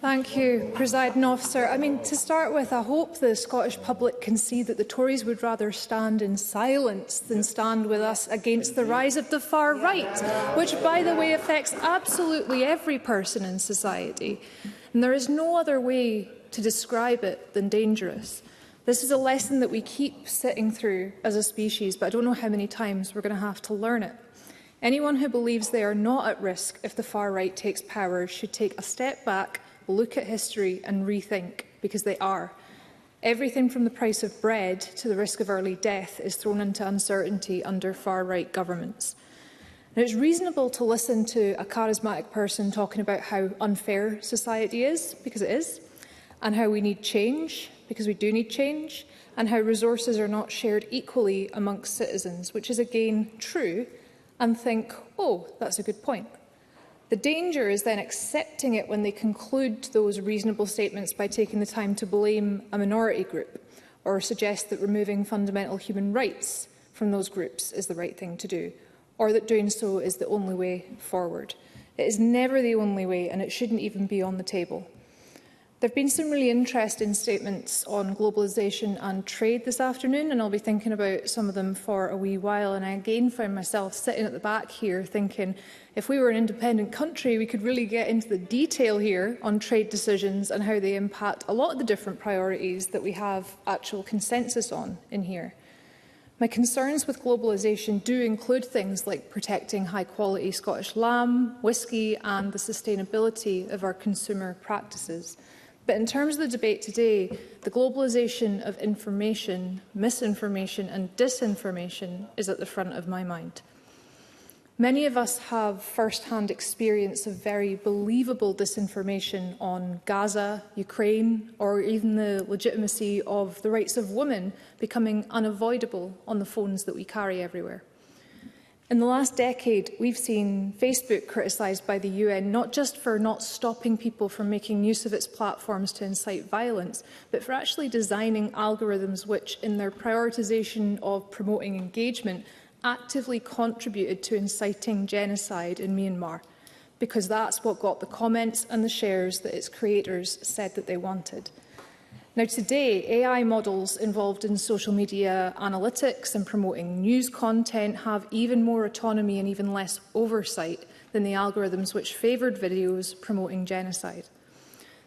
Thank you, Presiding Officer. To start with, I hope the Scottish public can see that the Tories would rather stand in silence than stand with us against the rise of the far right, which, by the way, affects absolutely every person in society. And there is no other way to describe it than dangerous. This is a lesson that we keep sitting through as a species, but I don't know how many times we're going to have to learn it. Anyone who believes they are not at risk if the far right takes power should take a step back, look at history and rethink, because they are. Everything from the price of bread to the risk of early death is thrown into uncertainty under far-right governments. Now, it's reasonable to listen to a charismatic person talking about how unfair society is, because it is, and how we need change, because we do need change, and how resources are not shared equally amongst citizens, which is again true, and think, oh, that's a good point. The danger is then accepting it when they conclude those reasonable statements by taking the time to blame a minority group or suggest that removing fundamental human rights from those groups is the right thing to do, or that doing so is the only way forward. It is never the only way, and it shouldn't even be on the table. There have been some really interesting statements on globalisation and trade this afternoon, and I'll be thinking about some of them for a wee while. And I again found myself sitting at the back here thinking, if we were an independent country, we could really get into the detail here on trade decisions and how they impact a lot of the different priorities that we have actual consensus on in here. My concerns with globalisation do include things like protecting high-quality Scottish lamb, whisky and the sustainability of our consumer practices. But in terms of the debate today, the globalisation of information, misinformation and disinformation is at the front of my mind. Many of us have first-hand experience of very believable disinformation on Gaza, Ukraine, or even the legitimacy of the rights of women becoming unavoidable on the phones that we carry everywhere. In the last decade, we've seen Facebook criticised by the UN not just for not stopping people from making use of its platforms to incite violence, but for actually designing algorithms which, in their prioritisation of promoting engagement, actively contributed to inciting genocide in Myanmar, because that's what got the comments and the shares that its creators said that they wanted. Now, today, AI models involved in social media analytics and promoting news content have even more autonomy and even less oversight than the algorithms which favoured videos promoting genocide.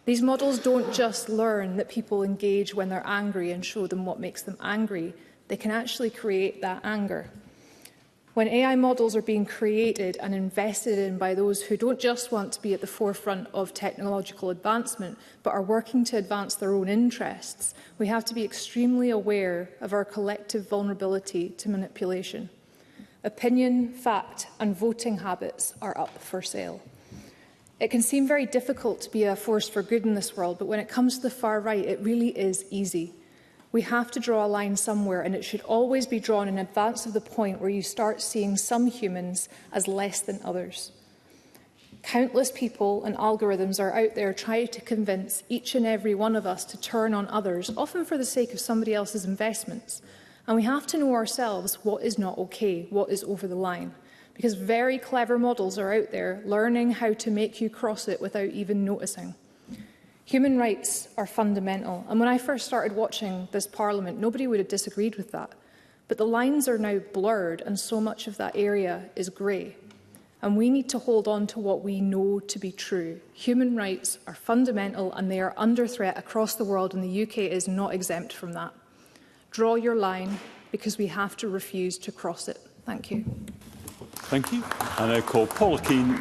These models don't just learn that people engage when they're angry and show them what makes them angry. They can actually create that anger. When AI models are being created and invested in by those who don't just want to be at the forefront of technological advancement, but are working to advance their own interests, we have to be extremely aware of our collective vulnerability to manipulation. Opinion, fact and voting habits are up for sale. It can seem very difficult to be a force for good in this world, but when it comes to the far right, it really is easy. We have to draw a line somewhere, and it should always be drawn in advance of the point where you start seeing some humans as less than others. Countless people and algorithms are out there trying to convince each and every one of us to turn on others, often for the sake of somebody else's investments. And we have to know ourselves what is not okay, what is over the line. Because very clever models are out there learning how to make you cross it without even noticing. Human rights are fundamental, and when I first started watching this Parliament, nobody would have disagreed with that. But the lines are now blurred, and so much of that area is grey. And we need to hold on to what we know to be true. Human rights are fundamental, and they are under threat across the world, and the UK is not exempt from that. Draw your line, because we have to refuse to cross it. Thank you. Thank you. And I call Paula Keane.